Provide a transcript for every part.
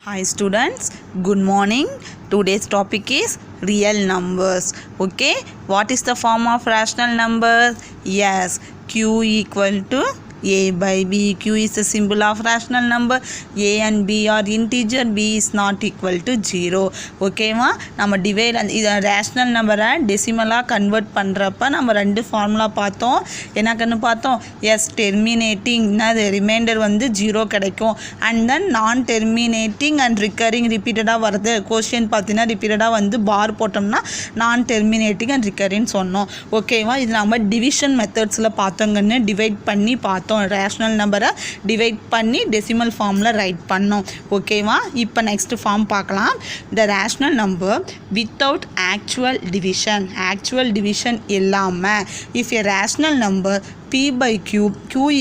Hi students, good morning. Today's topic is real numbers. Okay, what is the form of rational numbers? Yes, Q equal to A by B. Q is the symbol of rational number. A and B are integer. B is not equal to 0. ஓகேவா நம்ம divide இதை rational நம்பரை டெசிமலாக convert பண்ணுறப்ப நம்ம ரெண்டு formula பார்த்தோம். என்னக்கன்னு பார்த்தோம்? S terminating அது ரிமைண்டர் வந்து 0 கிடைக்கும். அண்ட் தென் நான் டெர்மினேட்டிங் அண்ட் ரிக்கரிங் ரிப்பீட்டடாக வருது. கொஸ்டின் பார்த்தீங்கன்னா ரிப்பீட்டடாக வந்து பார் போட்டோம்னா நான் டெர்மினேட்டிங் அண்ட் ரிக்கரின்னு சொன்னோம். ஓகேவா இது நம்ம டிவிஷன் மெத்தட்ஸில் பார்த்தோங்கன்னு டிவைட் பண்ணி பார்த்தோம். ரேஷ்னல் நம்பரை டிவைட் பண்ணி டெசிமல் ஃபார்மில் ரைட் பண்ணோம். ஓகேவா இப்போ நெக்ஸ்ட் ஃபார்ம் பார்க்கலாம். The rational number without actual division இல்லாமல் if a rational number P by Q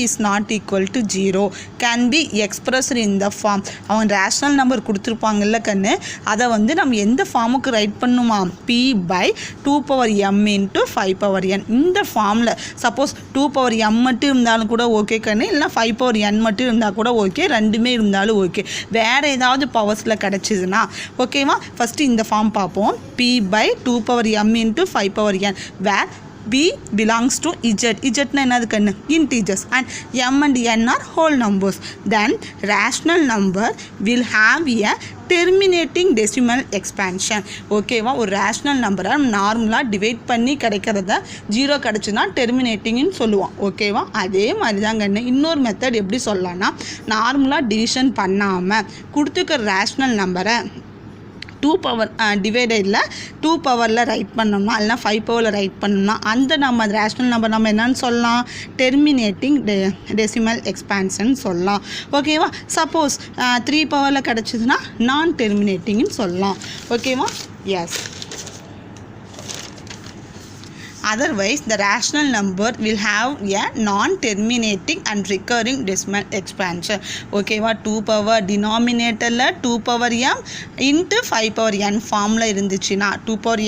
is not equal to 0 can be expressed in the form. அவன் ரேஷ்னல் நம்பர் கொடுத்துருப்பாங்கல்ல கண்ணு, அதை வந்து நம்ம எந்த ஃபார்முக்கு ரைட் பண்ணுமா? P by 2 power m into 5 power n. இந்த ஃபார்மில் சப்போஸ் 2 power m மட்டும் இருந்தாலும் கூட ஓகே கண்ணு, இல்லைனா 5 power n மட்டும் இருந்தால் கூட ஓகே, ரெண்டுமே இருந்தாலும் ஓகே. வேறு ஏதாவது பவர்ஸில் கிடச்சிதுன்னா ஓகேவா. ஃபஸ்ட்டு இந்த ஃபார்ம் பார்ப்போம். P by 2 power m into 5 power n where B belongs to Z. Zனா என்னது கண்ணு? Integers. And M and N are whole numbers. Then rational number will have a terminating decimal expansion. ஓகேவா ஒரு rational நம்பரை நார்மலாக divide பண்ணி கிடைக்கிறத 0 கிடச்சுன்னா டெர்மினேட்டிங்னு சொல்லுவோம். ஓகேவா அதே மாதிரி தான் கண்ணு இன்னொரு மெத்தட் எப்படி சொல்லலாம்னா, நார்மலாக டிவிஷன் பண்ணாமல் கொடுத்துக்கிற ரேஷ்னல் நம்பரை 2 பவர் டிவைடடில் 2 பவரில் ரைட் பண்ணோம்னா, இல்லைனா 5 பவரில் ரைட் பண்ணோம்னா அந்த நம்ம ரேஷ்னல் நம்பர் நம்ம என்னன்னு சொல்லலாம்? டெர்மினேட்டிங் டெசிமல் எக்ஸ்பான்ஷன் சொல்லலாம். ஓகேவா சப்போஸ் 3 பவரில் கிடச்சிதுன்னா நான் டெர்மினேட்டிங்னு சொல்லலாம். ஓகேவா S. Otherwise, the rational number will have a non-terminating and recurring decimal expansion. ஓகேவா 2 power denominatorல 2 power m into 5 power n ஃபார்மில் இருந்துச்சுன்னா 2 power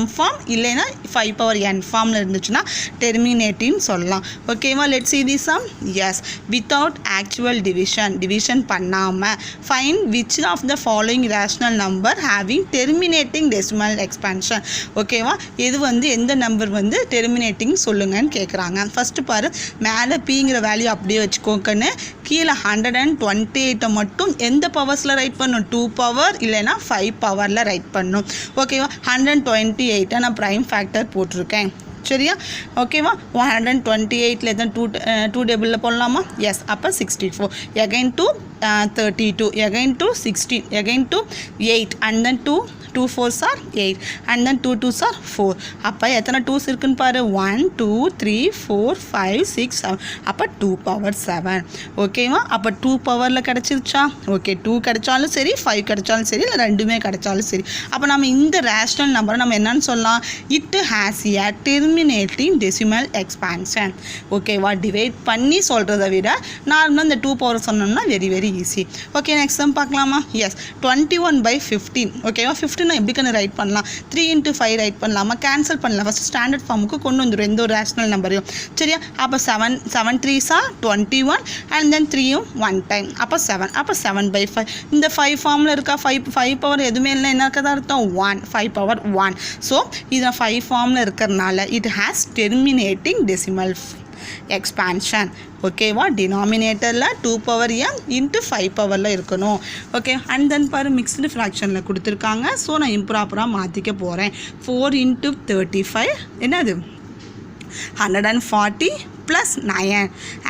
m ஃபார்ம் இல்லைன்னா 5 power n ஃபார்மில் இருந்துச்சுன்னா டெர்மினேட்டிங் சொல்லலாம். ஓகேவா let's see this sum. Yes, without actual division பண்ணாமல் find which of the following rational number having terminating decimal expansion. ஓகேவா இது வந்து எந்த நம்பர் வந்து டெர்மினேட்டிங் சொல்லுங்கன்னு கேட்குறாங்க. ஃபஸ்ட்டு பாரு, மேலே பிங்கிற வேல்யூ அப்படியே வச்சுக்கோக்கன்னு, கீழே 128 மட்டும் எந்த பவர்ஸில் ரைட் பண்ணும்? 2 பவர் இல்லைன்னா 5 பவரில் ரைட் பண்ணும். ஓகேவா 128 நான் ப்ரைம் ஃபேக்டர் போட்டிருக்கேன். சரியா ஓகேவா 128 எத்தனை 2 டேபிளில் போடலாமா? எஸ் அப்போ 64 again to 32 again to 16 again to 8 and then 2 4s are 8 and then 2 2s are 4. அப்போ எத்தனை 2s இருக்குன்னு பாரு 1 2 3 4 5 6 7 அப்போ 2 பவர் 7. ஓகேவா அப்போ 2 பவரில் கிடச்சிருச்சா? ஓகே 2 கிடைச்சாலும் சரி 5 கிடைச்சாலும் சரி இல்லை ரெண்டுமே கிடைச்சாலும் சரி. அப்போ நம்ம இந்த ரேஷ்னல் நம்பரை நம்ம என்னன்னு சொல்லலாம்? It has a terminating decimal expansion. ஓகேவா டிவைட் பண்ணி சொல்கிறத விட நார்மலாக இந்த 2 பவர் சொன்னோம்னா very easy. Okay next sum பார்க்கலாமா? எஸ் 21/15. ஓகேவா 15 நான் எப்படி கண்ணு ரைட் பண்ணலாம்? 3 into 5 ரைட் பண்ணலாமா? கேன்சல் பண்ணலாம். ஃபஸ்ட் ஸ்டாண்டர்ட் ஃபார்முக்கு கொண்டு வந்துடும் எந்த ஒரு ரேஷ்னல் நம்பரையும். சரியா அப்போ 7 3s are 21 அண்ட் தென் 3யும் 1 டைம் அப்போ 7 அப்போ 7/5. இந்த 5 ஃபார்மில் இருக்கா? 5 பவர் எதுவுமே இல்லை என்ன இருக்கதா அர்த்தம்? 1 5 power 1. ஸோ இது 5 ஃபார்மில் இருக்கிறனால it has terminating decimal expansion. ஓகேவா டினாமினேட்டரில் 2 power m இன்ட்டு 5 பவரில் இருக்கணும். ஓகே அண்ட் தென் பாரு மிக்ஸ்டு ஃப்ராக்ஷனில் கொடுத்துருக்காங்க. ஸோ நான் இம்ப்ராப்பராக மாற்றிக்க போகிறேன். 4 into 35 என்னது 140 + 9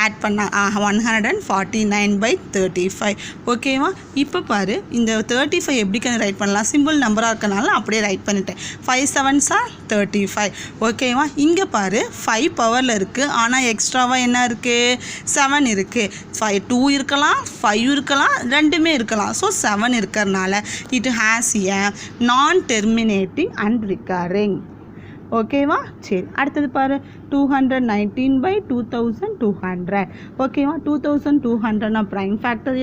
ஆட் பண்ண 149/35. ஓகேவா இப்போ பாரு இந்த 35 எப்படி ரைட் பண்ணலாம்? சிம்பிள் நம்பராக இருக்கனால அப்படியே ரைட் பண்ணிட்டேன். 5 7s are 35. ஓகேவா இங்கே பாரு 5 பவரில் இருக்குது, ஆனால் எக்ஸ்ட்ராவாக என்ன இருக்குது? 7 இருக்குது. 2 இருக்கலாம் 5 இருக்கலாம் ரெண்டுமே இருக்கலாம். ஸோ 7 இருக்கிறனால இட் ஹேஸ் எ நான் டெர்மினேட்டிங் அண்ட் ரிக்கரிங். ஓகேவா சரி அடுத்தது பாரு 219/2200. ஓகேவா 2200 நான் ப்ரைம் ஃபேக்டர்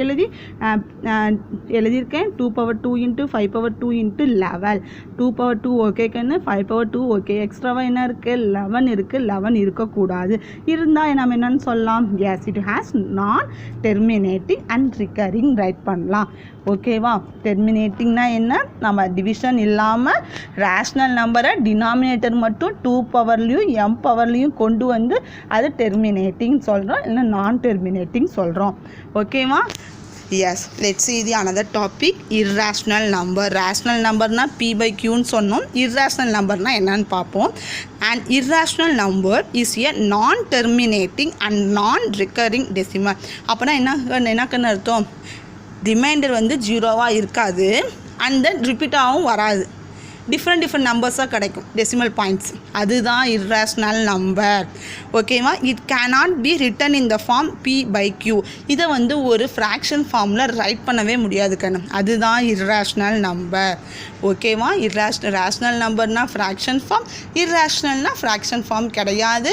எழுதியிருக்கேன். 2 power 2 into 5 power 2 into 11. 2 power 2 okay கண்ணு 5 power 2 ஓகே. எக்ஸ்ட்ராவாக என்ன இருக்குது? 11 இருக்குது. 11 இருக்கக்கூடாது. இருந்தால் நம்ம என்னன்னு சொல்லலாம்? எஸ் இட் ஹேஸ் நான் டெர்மினேட்டிங் அண்ட் ரிக்கரிங் ரைட் பண்ணலாம். ஓகேவா டெர்மினேட்டிங்னா என்ன நம்ம டிவிஷன் இல்லாமல் ரேஷ்னல் நம்பரை டினாமினேட்டர் மட்டும் 2 பவர்லையும் m பவர்லையும் கொண்டு வந்து அது டெர்மினேட்டிங் சொல்கிறோம் இல்லை நான் டெர்மினேட்டிங் சொல்கிறோம் ஓகேவா yes let's see the another topic irrational number rational number na p by q ன்னு சொன்னோம் irrational number na என்னன்னு பார்ப்போம் an irrational number is a non terminating and non recurring decimal அப்பனா என்ன அர்த்தம் ரிமைண்டர் வந்து ஜீரோவா இருக்காது and then repeat ஆகவும் வராது different நம்பர்ஸாக கிடைக்கும் டெசிமல் பாயிண்ட்ஸ் அதுதான் irrational நம்பர் ஓகேவா it cannot be written in the form p by q இதை வந்து ஒரு ஃப்ராக்ஷன் ஃபார்மில் ரைட் பண்ணவே முடியாது கண்ணு அதுதான் irrational நம்பர் ஓகேவா ரேஷ்னல் நம்பர்னால் ஃப்ராக்ஷன் ஃபார்ம் irrationalனா ஃப்ராக்ஷன் ஃபார்ம் கிடையாது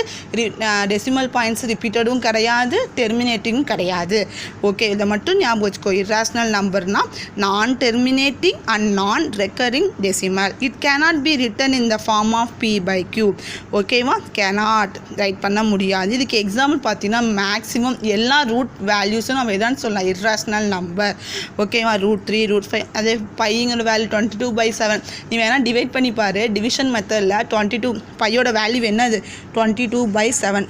டெசிமல் பாயிண்ட்ஸ் ரிப்பீட்டடும் கிடையாது டெர்மினேட்டிங்கும் கிடையாது ஓகே இதை மட்டும் ஞாபகம் வச்சுக்கோ irrational நம்பர்னால் நான் டெர்மினேட்டிங் அண்ட் நான் recurring decimal it cannot be written in the form of p by q ஓகேவா cannot ரைட் பண்ண முடியாது இதுக்கு எக்ஸாம்பிள் பார்த்தீங்கன்னா மேக்ஸிமம் எல்லா ரூட் வேல்யூஸும் நம்ம எதான்னு சொல்லலாம் irrational நம்பர் ஓகேவா √3 √5 அதே பைங்கிற வேல்யூ 22/7 நீ வேணால் டிவைட் பண்ணி பாரு டிவிஷன் மெத்தடில் 22 பையோட வேல்யூ என்னது 22/7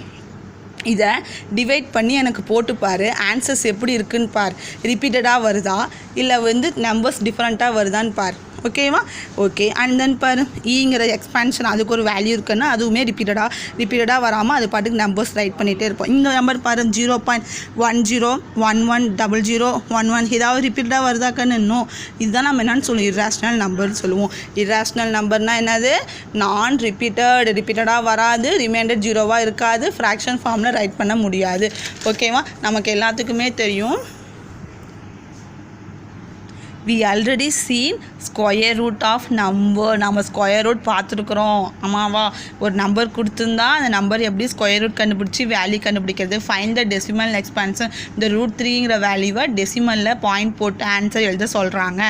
இதை டிவைட் பண்ணி எனக்கு போட்டு பாரு ஆன்சர்ஸ் எப்படி இருக்குன்னு பார் ரிப்பீட்டடாக வருதா இல்லை வந்து நம்பர்ஸ் டிஃப்ரெண்ட்டாக வருதான்னு பார் ஓகேவா ஓகே அண்ட் தென் பாரு ஈங்கிற எக்ஸ்பான்ஷன் அதுக்கு ஒரு வேல்யூ இருக்குன்னா அதுவுமே ரிப்பீட்டடாக வராமல் அது பாட்டுக்கு நம்பர்ஸ் ரைட் பண்ணிகிட்டே இருப்போம் இந்த நம்பர் பாரு 0.10 11 00 11 ஏதாவது ரிப்பீட்டடாக வருதாக்கன்னு இன்னும் இதுதான் நம்ம என்னன்னு சொல்லுவோம் irrational நம்பர்னு சொல்லுவோம் irrational நம்பர்னால் என்னது நான் ரிப்பீட்டடாக வராது ரிமைண்டர் ஜீரோவாக இருக்காது ஃப்ராக்ஷன் ஃபார்மில் ரைட் பண்ண முடியாது ஓகேவா நமக்கு எல்லாத்துக்குமே தெரியும் we already seen square root of number நம்ம ஸ்கொயர் ரூட் பார்த்துருக்குறோம் ஆமாவா ஒரு நம்பர் கொடுத்துருந்தா அந்த நம்பர் எப்படி ஸ்கொயர் ரூட் கண்டுபிடிச்சி வேல்யூ கண்டுபிடிக்கிறது ஃபைண்ட் த டெசிமல் எக்ஸ்பான்ஷன் இந்த √3ங்கிற வேல்யூவை டெசிமலில் பாயிண்ட் போட்டு ஆன்சர் எழுத சொல்கிறாங்க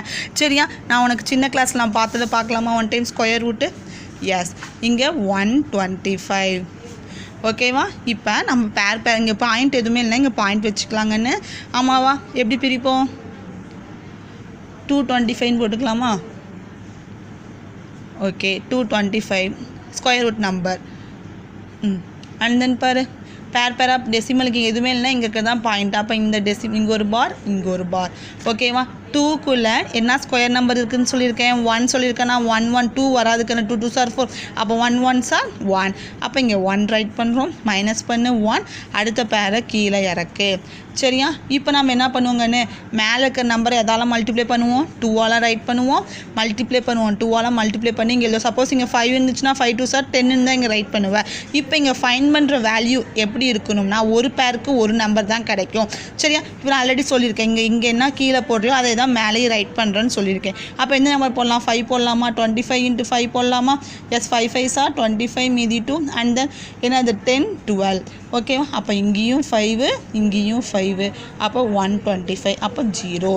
சரியா நான் உனக்கு சின்ன கிளாஸில் நான் பார்த்ததை பார்க்கலாமா one time square root yes இங்கே 125 ஓகேவா இப்போ நம்ம பேர் இங்கே பாயிண்ட் எதுவுமே இல்லை இங்கே பாயிண்ட் வச்சுக்கலாங்கன்னு ஆமாவா எப்படி பிரிப்போம் 225 போட்டுக்கலாமா okay 225 square root number and then பாரு பேர் ஆஃப் டெசிமலுக்கு எதுவுமே இல்லை இங்கே இருக்க தான் பாயிண்ட் அப்போ இந்த இங்கே ஒரு பார் ஓகேவா 2க்குள்ளே என்ன ஸ்கொயர் நம்பர் இருக்குதுன்னு சொல்லியிருக்கேன் 1 சொல்லியிருக்கேன்னா 1 1 2 வராதுக்குன்னு 2 2 சார் 4 அப்போ 1 1 சார் 1 அப்போ இங்கே 1 ரைட் பண்ணுறோம் மைனஸ் பண்ணு 1 அடுத்த பேரை கீழே இறக்கு சரியா இப்போ நம்ம என்ன பண்ணுவோங்கன்னு மேலே இருக்கிற நம்பரை எதால மல்டிப்ளை பண்ணுவோம் 2ஆல் ரைட் பண்ணுவோம் மல்டிப்ளை பண்ணுவோம் 2ஆல் மல்டிப்ளை பண்ணி இங்கே எழுதுவோம் சப்போஸ் இங்கே 5 இருந்துச்சுன்னா 5 2 சார் 10 தான் இங்கே ரைட் பண்ணுவேன் இப்போ இங்கே ஃபைண்ட் பண்ணுற வேல்யூ எப்படி இருக்கணும்னா ஒரு பேருக்கு ஒரு நம்பர் தான் கிடைக்கும் சரியா இப்போ நான் ஆல்ரெடி சொல்லியிருக்கேன் இங்கே என்ன கீழே போடுறியோ அதை தான் மேலேயே ரைட் பண்ணுறேன்னு சொல்லியிருக்கேன் அப்போ எந்த நம்பர் போடலாம் 5 போடலாமா 25 × 5 போடலாமா எஸ் 5 5 சார் 25 மீதி 2 அண்ட் தென் என்னது 10 12 ஓகேவா அப்போ இங்கேயும் 5 இங்கேயும் 5 அப்போ 125 அப்போ 0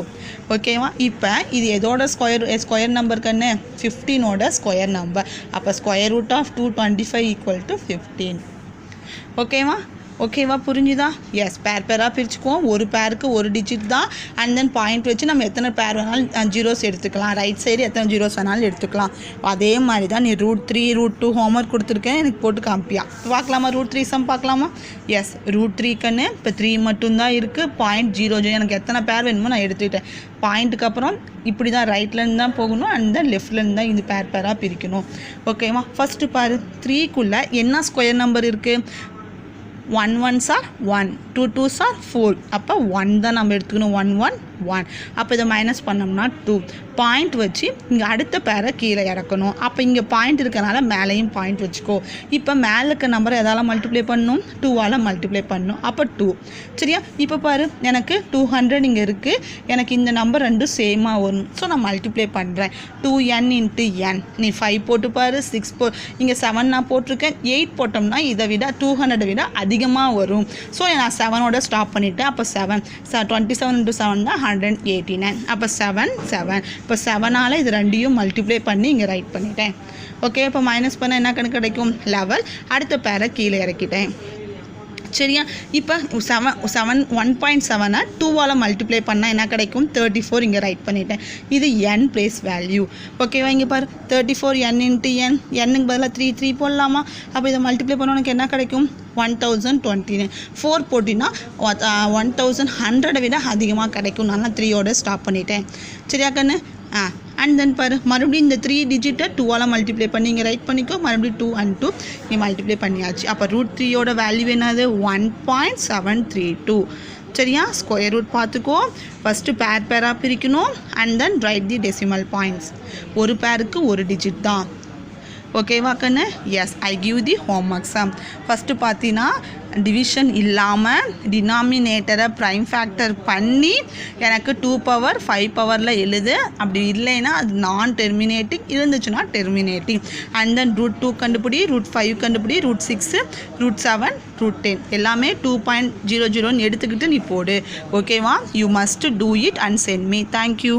ஓகேவா இப்போ இது எதோட ஸ்கொயர் நம்பருக்குன்னு 15ஓட ஸ்கொயர் நம்பர் அப்போ ஸ்கொயர் ரூட் ஆஃப் 225 = 15 ஓகேவா புரிஞ்சுதா எஸ் பேராக பிரிச்சுக்குவோம் ஒரு பேருக்கு ஒரு டிஜிட் தான் அண்ட் தென் பாயிண்ட் வச்சு நம்ம எத்தனை பேர் வேணாலும் ஜீரோஸ் எடுத்துக்கலாம் ரைட் சைடு எத்தனை ஜீரோஸ் வேணாலும் எடுத்துக்கலாம் அதே மாதிரி தான் நீ √3 √2 ஹோம்ஒர்க் கொடுத்துருக்கேன் எனக்கு போட்டு காமிப்பியா பார்க்கலாமா √3 சம் பார்க்கலாமா எஸ் √3க்குன்னு இப்போ 3 மட்டும்தான் இருக்குது பாயிண்ட் 0 எனக்கு எத்தனை பேர் வேணுமோ நான் எடுத்துக்கிட்டேன் பாயிண்ட்டுக்கு அப்புறம் இப்படி தான் ரைட்லேருந்து தான் போகணும் அண்ட் தென் லெஃப்ட்லேருந்து தான் இது பேராக பிரிக்கணும் ஓகேவா ஃபஸ்ட்டு பாரு 3க்குள்ளே என்ன ஸ்கொயர் நம்பர் இருக்குது 1 1s are 1 2 2s are 4 அப்போ 1 தான் நம்ம எடுத்துக்கணும் 1 1 1 அப்போ இதை மைனஸ் பண்ணோம்னா 2 பாயிண்ட் வச்சு இங்கே அடுத்த பேரை கீழே இறக்கணும் அப்போ இங்கே பாயிண்ட் இருக்கனால மேலேயும் பாயிண்ட் வச்சுக்கோ இப்போ மேலே இருக்க நம்பரை எதால் மல்டிப்ளை பண்ணணும் 2ஆல் மல்டிப்ளை பண்ணணும் அப்போ 2 சரியா இப்போ பாரு எனக்கு 200 இங்கே இருக்குது எனக்கு இந்த நம்பர் ரெண்டும் சேமாக வரும் ஸோ நான் மல்டிப்ளை பண்ணுறேன் 2n × n நீ 5 போட்டு பாரு 6 இங்கே 7 நான் போட்டிருக்கேன் 8 போட்டோம்னா இதை விட 200 விட அதிகமாக வரும் ஸோ நான் 7ஓட ஸ்டாப் பண்ணிவிட்டேன் அப்போ 27 × 7 தான் 189 அப்போ 7 இப்போ 7ஆல் இது ரெண்டையும் மல்டிப்ளை பண்ணி இங்கே ரைட் பண்ணிட்டேன் ஓகே இப்போ மைனஸ் பண்ண என்ன கணக்கு கிடைக்கும் 11 அடுத்த பேரை கீழே இறக்கிட்டேன் சரியா இப்போ 1.7 2ஆல் மல்டிப்ளை பண்ணால் என்ன கிடைக்கும் 34 இங்கே ரைட் பண்ணிட்டேன் இது n பிளேஸ் வேல்யூ ஓகேவா இங்கே பாரு 34 n இன்ட்டு n என்னுக்கு பதிலாக 3 போடலாமா அப்போ இதை மல்டிப்ளை பண்ண உனக்கு என்ன கிடைக்கும் 1029 4 போட்டினா 1100 விட அதிகமாக கிடைக்கும் நான் 3ஓட ஸ்டாப் பண்ணிட்டேன் சரியா கண்ணு அண்ட் தென் பாரு மறுபடியும் இந்த 3 டிஜிட்டை 2ஆல் மல்டிப்ளை பண்ணி இங்கே ரைட் பண்ணிக்கோ மறுபடியும் 2 and 2 நீ மல்டிப்ளை பண்ணியாச்சு அப்போ √3ஓட வேல்யூ என்னது 1.732 சரியா ஸ்கொயர் ரூட் பார்த்துக்கோ ஃபஸ்ட்டு பேராக பிரிக்கணும் and then write the decimal points ஒரு பேருக்கு ஒரு டிஜிட் தான் ஓகேவா கண்ணு yes I give the homework sum first பார்த்தீங்கன்னா டிவிஷன் இல்லாமல் டினாமினேட்டரை ப்ரைம் ஃபேக்டர் பண்ணி எனக்கு 2 பவர் 5 பவரில் எழுது அப்படி இல்லைன்னா அது நான் டெர்மினேட்டிங் இருந்துச்சுன்னா டெர்மினேட்டிங் அண்ட் தென் √2 கண்டுபிடி √5 கண்டுபிடி √6 √7 √10 எல்லாமே 2.00 எடுத்துக்கிட்டு நீ போடு ஓகேவா you must do it and send me thank you